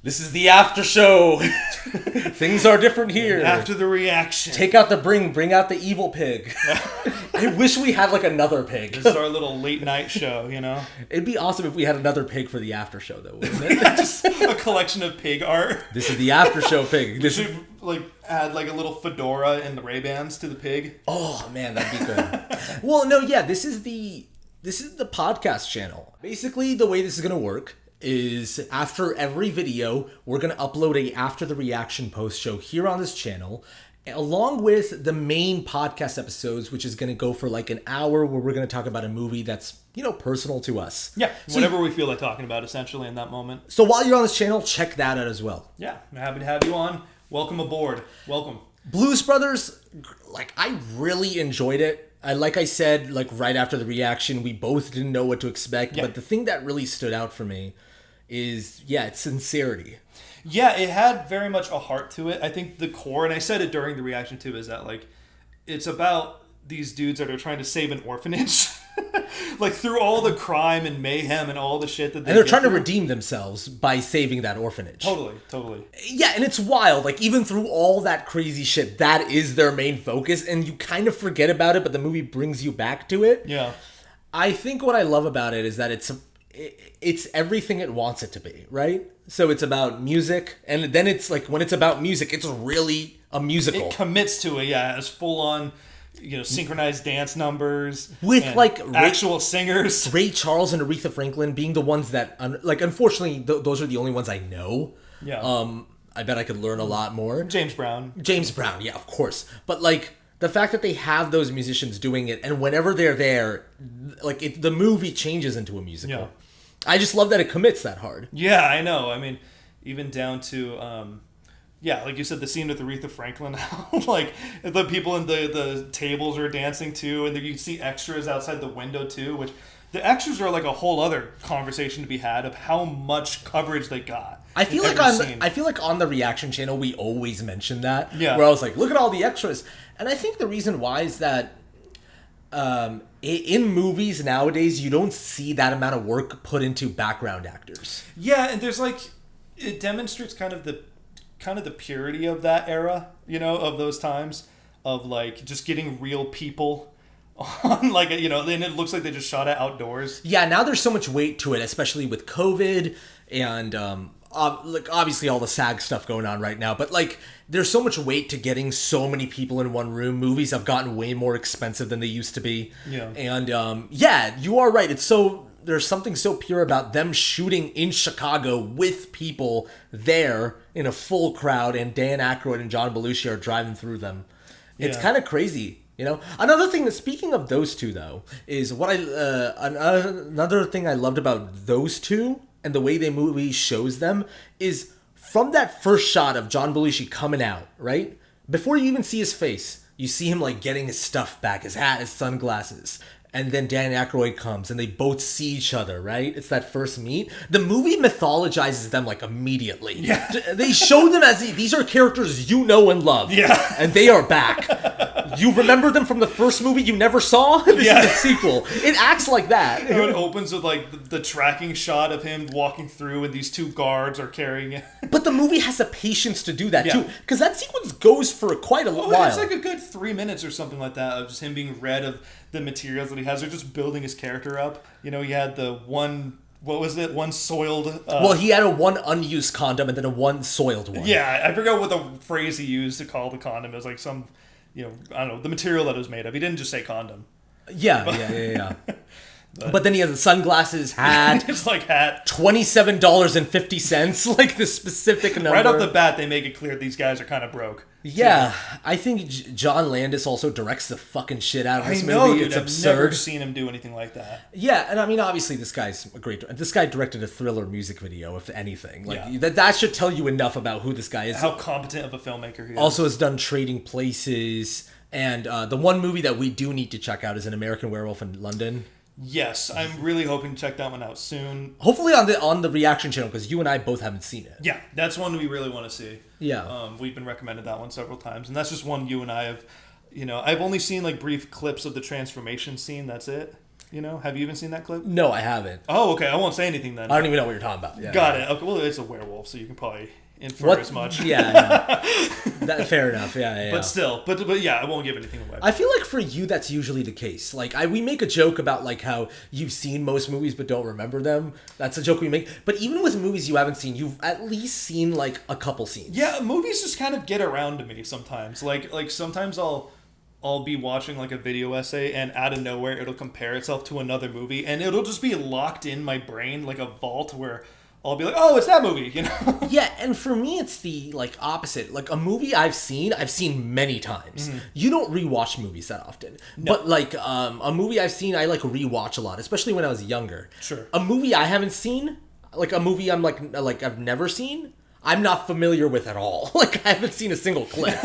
This is the after show. Things are different here. After the reaction. Take out the bring out the evil pig. I wish we had like another pig. This is our little late night show, you know? It'd be awesome if we had another pig for the after show, though, wouldn't it? Just a collection of pig art. This is the after show pig. This should like add like a little fedora and the Ray-Bans to the pig. Oh man, that'd be good. Well, no, yeah, this is the podcast channel. Basically, the way this is gonna work is after every video, we're going to upload a after the reaction post show here on this channel, along with the main podcast episodes, which is going to go for like an hour, where we're going to talk about a movie that's, you know, personal to us. Yeah, whatever we feel like talking about, essentially, in that moment. So while you're on this channel, check that out as well. Yeah, I'm happy to have you on. Welcome aboard. Welcome. Blues Brothers, like, I really enjoyed it. Like I said, like right after the reaction, we both didn't know what to expect, but the thing that really stood out for me is, it's sincerity. Yeah, it had very much a heart to it. I think the core, and I said it during the reaction too, is that like it's about these dudes that are trying to save an orphanage. Like through all the crime and mayhem and all the shit that they're trying to redeem themselves by saving that orphanage. Totally. Yeah, and it's wild. Like even through all that crazy shit, that is their main focus, and you kind of forget about it, but the movie brings you back to it. Yeah. I think what I love about it is that it's everything it wants it to be, right? So it's about music, and then it's like when it's about music, it's really a musical. It commits to it, it's full on, synchronized dance numbers with like actual singers. Ray Charles and Aretha Franklin being the ones that, like, unfortunately, those are the only ones I know. Yeah. I bet I could learn a lot more. James Brown, yeah, of course. But like the fact that they have those musicians doing it, and whenever they're there, like the movie changes into a musical. Yeah. I just love that it commits that hard. Yeah, I know. I mean, even down to, like you said, the scene with Aretha Franklin, like the people in the tables are dancing too, and then you see extras outside the window too, which the extras are like a whole other conversation to be had of how much coverage they got. I feel like on the reaction channel we always mention that. Yeah. Where I was like, look at all the extras, and I think the reason why is that. In movies nowadays, you don't see that amount of work put into background actors. Yeah, and there's like, it demonstrates kind of the purity of that era, of those times, of like just getting real people on like, and it looks like they just shot it outdoors. Yeah, now there's so much weight to it, especially with COVID and like obviously all the SAG stuff going on right now, but like there's so much weight to getting so many people in one room. Movies have gotten way more expensive than they used to be. Yeah. And you are right. There's something so pure about them shooting in Chicago with people there in a full crowd, and Dan Aykroyd and John Belushi are driving through them. It's kind of crazy. Another thing that, speaking of those two though, is what another thing I loved about those two and the way the movie shows them is from that first shot of John Belushi coming out, right? Before you even see his face, you see him like getting his stuff back, his hat, his sunglasses. And then Dan Aykroyd comes and they both see each other, right? It's that first meet. The movie mythologizes them like immediately. Yeah. They show them as these are characters you know and love. Yeah. And they are back. You remember them from the first movie you never saw? This is the sequel. It acts like that. It opens with like the tracking shot of him walking through and these two guards are carrying it. But the movie has the patience to do that too. Because that sequence goes for quite a while. It's like a good 3 minutes or something like that of just him being read of the materials that he has. They're just building his character up. He had the one... What was it? One soiled... well, he had a one unused condom and then a one soiled one. Yeah, I forgot what the phrase he used to call the condom. It was like some... I don't know, the material that it was made of. He didn't just say condom. Yeah. But then he has the sunglasses, hat. It's like hat. $27.50, like the specific number. Right off the bat, they make it clear these guys are kind of broke. Yeah, I think John Landis also directs the fucking shit out of this movie. Dude, it's absurd. I've never seen him do anything like that. Yeah, and I mean, obviously, this guy's a great... This guy directed a Thriller music video, if anything. That should tell you enough about who this guy is. How competent of a filmmaker he is. Also has done Trading Places, and the one movie that we do need to check out is An American Werewolf in London. Yes, I'm really hoping to check that one out soon. Hopefully on the reaction channel, because you and I both haven't seen it. Yeah, that's one we really want to see. Yeah. We've been recommended that one several times, and that's just one you and I have... I've only seen like brief clips of the transformation scene, that's it. Have you even seen that clip? No, I haven't. Oh, okay. I won't say anything then. I don't even know what you're talking about. Yeah, Got it. Okay, well, it's a werewolf, so you can probably infer as much. Yeah, fair enough. Yeah. But still, but yeah, I won't give anything away. I feel like for you, that's usually the case. Like, we make a joke about like how you've seen most movies but don't remember them. That's a joke we make. But even with movies you haven't seen, you've at least seen like a couple scenes. Yeah, movies just kind of get around to me sometimes. Like sometimes I'll be watching like a video essay and out of nowhere it'll compare itself to another movie and it'll just be locked in my brain like a vault where I'll be like, oh, it's that movie, Yeah, and for me it's the like opposite. Like a movie I've seen many times. Mm-hmm. You don't rewatch movies that often. No. But like a movie I've seen, I like rewatch a lot, especially when I was younger. Sure. A movie I haven't seen, like a movie I'm like I've never seen, I'm not familiar with at all. Like I haven't seen a single clip.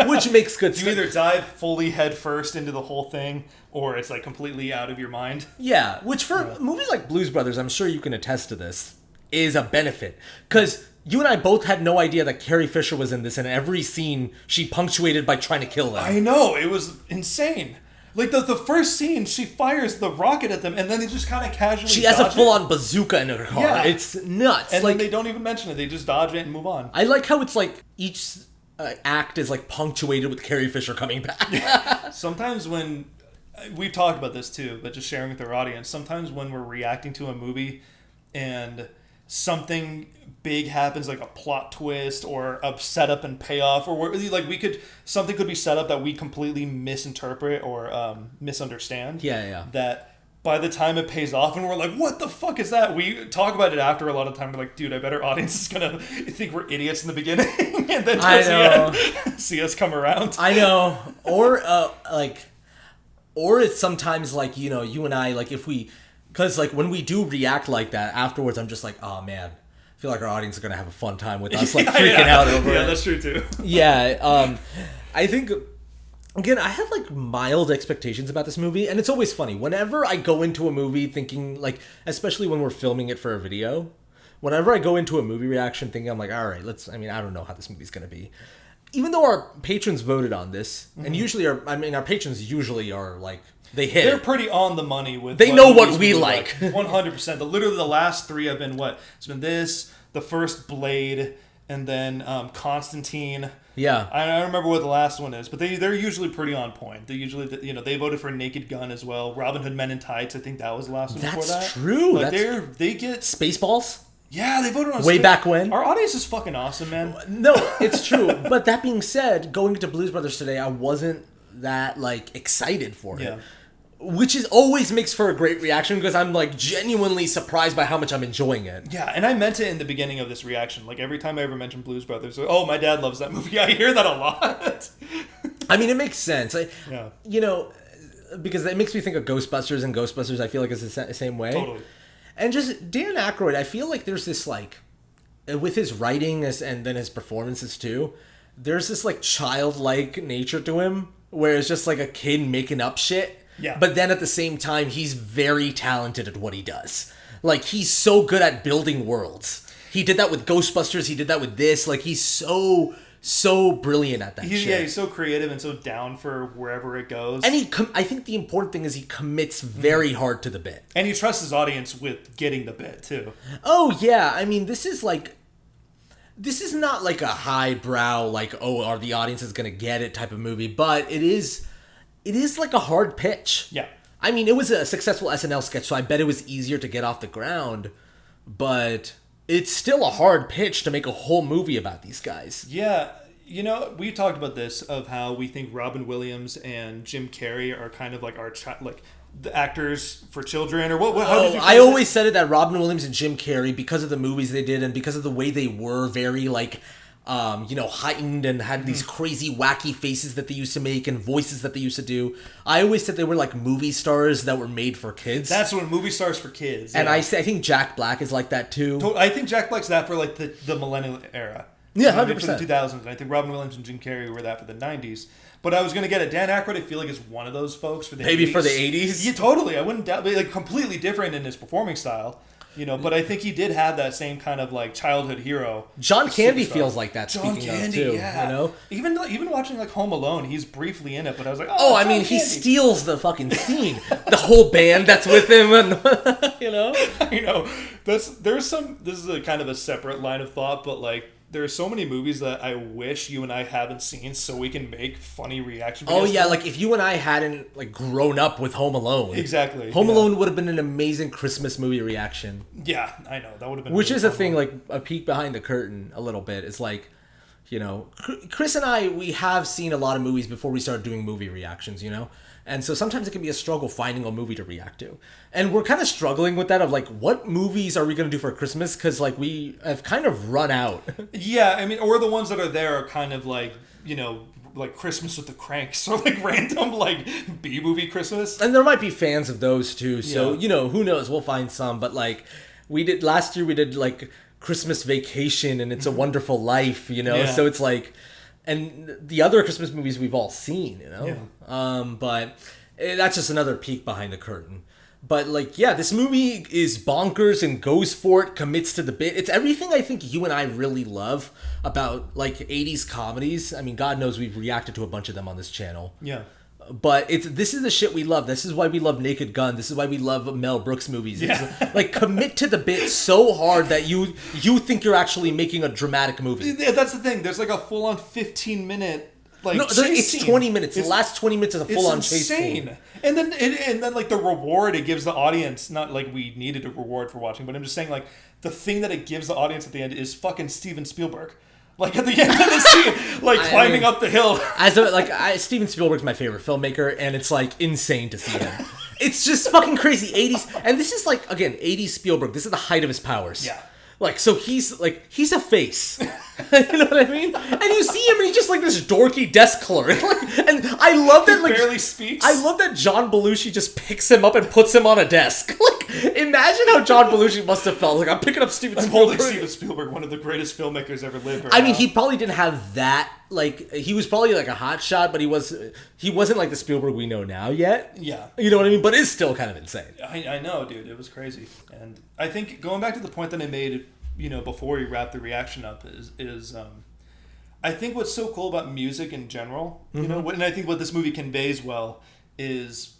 Which makes good sense. You either dive fully head first into the whole thing, or it's like completely out of your mind. Yeah, which for a movie like Blues Brothers, I'm sure you can attest to this, is a benefit. Because you and I both had no idea that Carrie Fisher was in this, and every scene she punctuated by trying to kill them. I know, it was insane. Like the first scene, she fires the rocket at them, and then they just kind of casually. She has a full-on bazooka in her car. Yeah. It's nuts. And like, then they don't even mention it; they just dodge it and move on. I like how it's like each act is like punctuated with Carrie Fisher coming back. Sometimes when we've talked about this too, but just sharing with our audience. Sometimes when we're reacting to a movie and something big happens, like a plot twist or a setup and payoff, or like something could be set up that we completely misinterpret or misunderstand. Yeah. That by the time it pays off and we're like, what the fuck is that? We talk about it after a lot of time. We're like, dude, I bet our audience is gonna think we're idiots in the beginning and then towards the end see us come around. I know. Or it's sometimes like, you and I, like because like when we do react like that afterwards, I'm just like, oh man, I feel like our audience is gonna have a fun time with us, like freaking out over it. Yeah, that's true too. Yeah, I think again, I have like mild expectations about this movie, and it's always funny whenever I go into a movie thinking like, especially when we're filming it for a video. Whenever I go into a movie reaction thinking, I'm like, all right, I don't know how this movie's gonna be. Even though our patrons voted on this, and usually our patrons usually are like, they're pretty on the money with. They know what we like. 100%. Literally the last three have been what? It's been this, the first Blade, and then Constantine. Yeah. I don't remember what the last one is, but they're usually pretty on point. They usually, they voted for Naked Gun as well. Robin Hood Men in Tights, I think that was the last one before that. That's true. Like they get Spaceballs. Yeah, they voted on way back when. Our audience is fucking awesome, man. No, it's true. But that being said, going to Blues Brothers today, I wasn't that like excited for it. Yeah. Which always makes for a great reaction because I'm like genuinely surprised by how much I'm enjoying it. Yeah, and I meant it in the beginning of this reaction. Like every time I ever mention Blues Brothers, like, oh, my dad loves that movie. I hear that a lot. I mean, it makes sense. Because it makes me think of Ghostbusters, and Ghostbusters I feel like is the same way. Totally. And just Dan Aykroyd, I feel like there's this like, with his writing and then his performances too, there's this like childlike nature to him where it's just like a kid making up shit. Yeah. But then at the same time, he's very talented at what he does. Like, he's so good at building worlds. He did that with Ghostbusters. He did that with this. Like, he's so brilliant at that shit. Yeah, he's so creative and so down for wherever it goes. And I think the important thing is he commits very hard to the bit. And he trusts his audience with getting the bit, too. Oh, yeah. I mean, this is not like a highbrow, like, oh, are the audiences going to get it type of movie. But it is like a hard pitch. Yeah. I mean, it was a successful SNL sketch, so I bet it was easier to get off the ground. But it's still a hard pitch to make a whole movie about these guys. Yeah. We talked about this, of how we think Robin Williams and Jim Carrey are kind of like the actors for children, or what? How did you I always said it that Robin Williams and Jim Carrey, because of the movies they did and because of the way they were very like, heightened and had these crazy wacky faces that they used to make and voices that they used to do. I always said they were like movie stars that were made for kids. That's what movie stars for kids. And I think Jack Black is like that too. I think Jack Black's that for like the millennial era. Yeah, 100%. For the 2000s. And I think Robin Williams and Jim Carrey were that for the 90s. But I was going to get it. Dan Aykroyd, I feel like, is one of those folks for the 80s. Maybe for the 80s? Yeah, totally. I wouldn't doubt. Like, completely different in his performing style. You know, but I think he did have that same kind of like childhood hero. John Candy superstar. feels like that. John Speaking Candy, of too, yeah. you know. Even watching like Home Alone, he's briefly in it, but I was like, Oh, I John mean, he Candy. steals the fucking scene. The whole band that's with him, and you know. You know, this is a kind of a separate line of thought, but like there are so many movies that I wish you and I haven't seen so we can make funny reaction videos. Oh yeah, for. like if you and I hadn't like grown up with Home Alone, Exactly. Home yeah. Alone would have been an amazing Christmas movie reaction. Yeah, I know that would have been. Which really is a fun thing, one. like a peek behind the curtain a little bit. It's like, you know, Chris and I, we have seen a lot of movies before we started doing movie reactions, you know? And so sometimes it can be a struggle finding a movie to react to. And we're kind of struggling with that of like, what movies are we going to do for Christmas? Because like we have kind of run out. Yeah, I mean, or the ones that are there are kind of like, you know, like Christmas with the Cranks or like random like B movie Christmas. And there might be fans of those too. So, Yeah. you know, who knows? We'll find some. But like last year we did like Christmas Vacation and It's a Wonderful Life, you know? Yeah. So it's like, and the other Christmas movies we've all seen, you know? Yeah. But that's just another peek behind the curtain. But like, yeah, this movie is bonkers and goes for it, commits to the bit. It's everything I think you and I really love about like 80s comedies. I mean, God knows we've reacted to a bunch of them on this channel. Yeah. But this is the shit we love. This is why we love Naked Gun. This is why we love Mel Brooks movies. It's like commit to the bit so hard that you think you're actually making a dramatic movie. Yeah, that's the thing. There's like a full on 15-minute like No, chase it's scene. 20 minutes. The last 20 minutes is a full on chase insane. scene. And then like the reward it gives the audience, not like we needed a reward for watching, but I'm just saying like the thing that it gives the audience at the end is fucking Steven Spielberg. Like at the end of the scene, like climbing up the hill. Steven Spielberg's my favorite filmmaker, and it's like insane to see him. It's just fucking crazy 80s, and this is like again 80s Spielberg. This is the height of his powers. Yeah. Like so he's a face. You know what I mean? And you see him, and he's just like this dorky desk clerk. Like, and I love that. Like Barely speaks. I love that John Belushi just picks him up and puts him on a desk. Like, imagine how John Belushi must have felt. Like, I'm picking up Steven I'm Spielberg. holding Steven Spielberg, one of the greatest filmmakers ever lived. Right I mean, now. he probably didn't have that. Like, he was probably like a hot shot, but he wasn't like the Spielberg we know now yet. Yeah. You know what I mean? But it's still kind of insane. I know, dude. It was crazy. And I think going back to the point that I made, you know, before we wrap the reaction up is I think what's so cool about music in general, you know, and I think what this movie conveys well is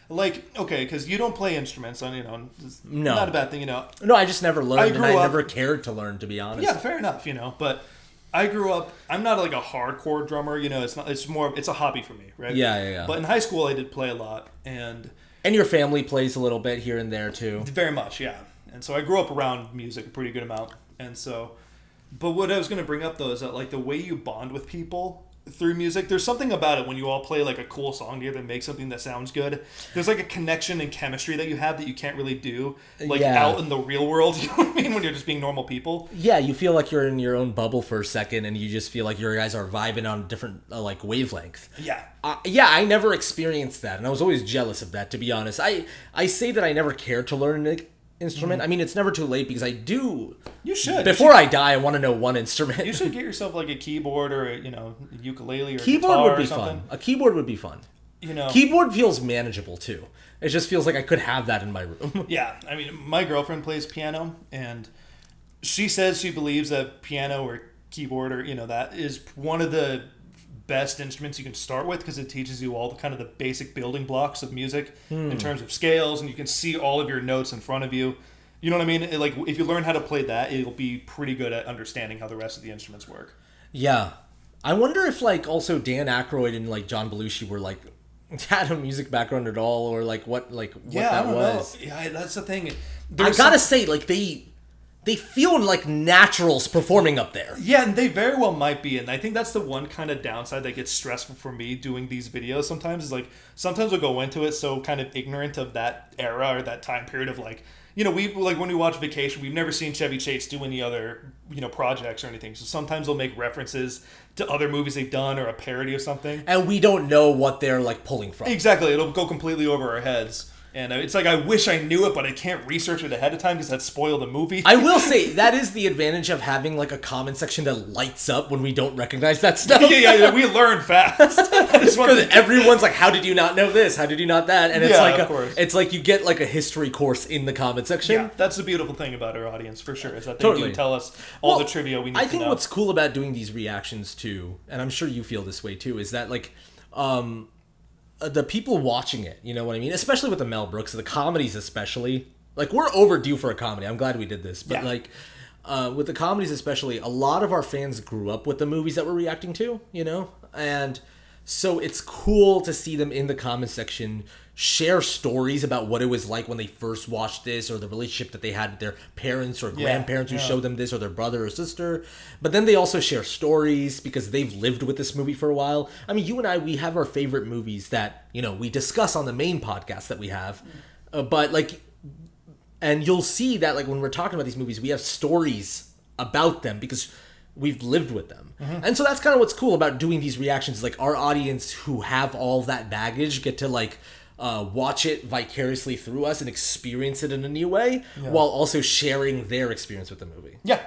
like, okay, because you don't play instruments, and you know, it's No. not a bad thing, you know. No, I just never learned, and grew I up- never cared to learn, to be honest. Yeah, fair enough, you know, but I grew up. I'm not like a hardcore drummer, you know. It's not. It's more. It's a hobby for me, right? Yeah. But in high school, I did play a lot, and And your family plays a little bit here and there, too. very much, yeah. And so I grew up around music a pretty good amount, and so. But what I was going to bring up though is that like the way you bond with people through music, there's something about it when you all play like a cool song together and make something that sounds good. There's like a connection and chemistry that you have that you can't really do like Yeah. out in the real world. You know what I mean? When you're just being normal people. Yeah, you feel like you're in your own bubble for a second, and you just feel like your guys are vibing on different, like, wavelength. Yeah. Yeah, I never experienced that, and I was always jealous of that, to be honest. I say that I never cared to learn an instrument. I mean, it's never too late, because I do. You should. Before I die, I want to know one instrument. You should get yourself like a keyboard or a, you know, a ukulele or a Keyboard guitar would be or something. fun. A keyboard would be fun. You know. Keyboard feels manageable, too. It just feels like I could have that in my room. Yeah, I mean, my girlfriend plays piano, and she says she believes that piano or keyboard or, you know, that is one of the best instruments you can start with because it teaches you all the kind of the basic building blocks of music in terms of scales, and you can see all of your notes in front of you. You know what I mean? Like, if you learn how to play that, it'll be pretty good at understanding how the rest of the instruments work. Yeah. I wonder if, like, also Dan Aykroyd and, like, John Belushi were, like, had a music background at all, or, like, what I that don't was. know. Yeah, that's the thing. I There's gotta say, like, they feel like naturals performing up there. Yeah, and they very well might be, and I think that's the one kind of downside that gets stressful for me doing these videos sometimes, is like, sometimes we'll go into it so kind of ignorant of that era or that time period of like, you know, we like when we watch Vacation, we've never seen Chevy Chase do any other, you know, projects or anything, so sometimes they'll make references to other movies they've done or a parody of something. And we don't know what they're, like, pulling from. Exactly, it'll go completely over our heads. And it's like I wish I knew it, but I can't research it ahead of time because that'd spoil the movie. I will say that is the advantage of having like a comment section that lights up when we don't recognize that stuff. yeah, we learn fast. Because everyone's like, "How did you not know this? How did you not that?" And it's it's like you get like a history course in the comment section. Yeah, that's the beautiful thing about our audience for sure is that they Totally. do tell us all the trivia we need to know. I think what's cool about doing these reactions too, and I'm sure you feel this way too, is that like the people watching it, you know what I mean? Especially with the Mel Brooks, the comedies especially. Like, we're overdue for a comedy. I'm glad we did this. But, like, with the comedies especially, a lot of our fans grew up with the movies that we're reacting to, you know? And so it's cool to see them in the comment section share stories about what it was like when they first watched this, or the relationship that they had with their parents or grandparents who showed them this, or their brother or sister. But then they also share stories because they've lived with this movie for a while. I mean, you and I, we have our favorite movies that, you know, we discuss on the main podcast that we have. But like, and you'll see that like when we're talking about these movies, we have stories about them because we've lived with them. And so that's kind of what's cool about doing these reactions. Like, our audience who have all that baggage get to like watch it vicariously through us and experience it in a new way, while also sharing their experience with the movie. Yeah,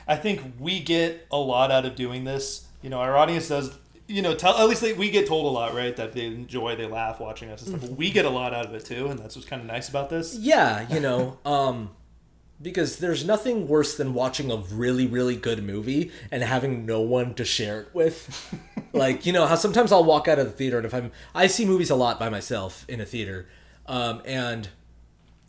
I think we get a lot out of doing this. You know, our audience does, you know, at least we get told a lot, right? That they enjoy, they laugh watching us and stuff. But we get a lot out of it too, and that's what's kind of nice about this. Yeah, you know, because there's nothing worse than watching a really, really good movie and having no one to share it with. Like, you know, how sometimes I'll walk out of the theater, and I see movies a lot by myself in a theater, and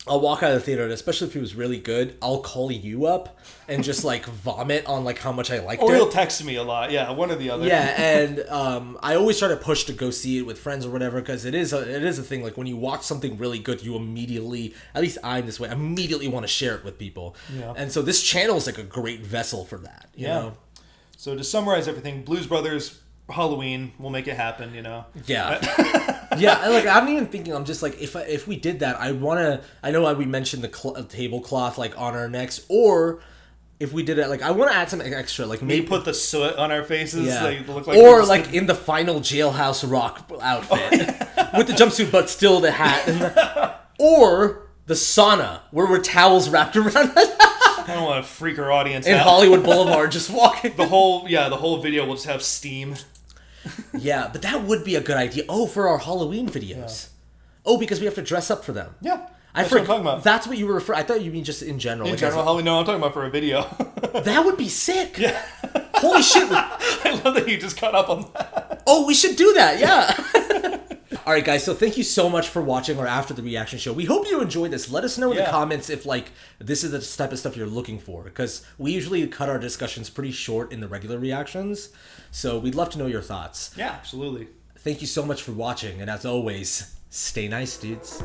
I'll walk out of the theater, and especially if it was really good, I'll call you up and just like vomit on like how much I liked it. Or you'll text me a lot, one or the other. Yeah, and I always try to push to go see it with friends or whatever, because it is a thing. Like, when you watch something really good, you immediately, at least I'm this way, immediately want to share it with people. Yeah. And so this channel is like a great vessel for that. You know? So to summarize everything, Blues Brothers, Halloween, we'll make it happen. You know. Yeah. Yeah, like, I'm even thinking, I'm just like, if we did that, I know we mentioned the tablecloth like on our necks, or if we did it, like, I want to add some extra, like maybe put the soot on our faces, like, look like, or like in the final Jailhouse Rock outfit with the jumpsuit, but still the hat, or the sauna where we're towels wrapped around us. I don't want to freak our audience in out. Hollywood Boulevard, just walking. The whole video will just have steam. Yeah, but that would be a good idea. Oh, for our Halloween videos. Yeah. Oh, because we have to dress up for them. Yeah. That's what I'm talking about. That's what you were referring. I thought you mean just in general. In general, Halloween. No, I'm talking about for a video. That would be sick. Yeah. Holy shit. I love that you just caught up on that. Oh, we should do that. Yeah. All right, guys. So thank you so much for watching our After the Reaction show. We hope you enjoyed this. Let us know in the comments if like this is the type of stuff you're looking for, because we usually cut our discussions pretty short in the regular reactions. So we'd love to know your thoughts. Yeah, absolutely. Thank you so much for watching, and as always, stay nice, dudes.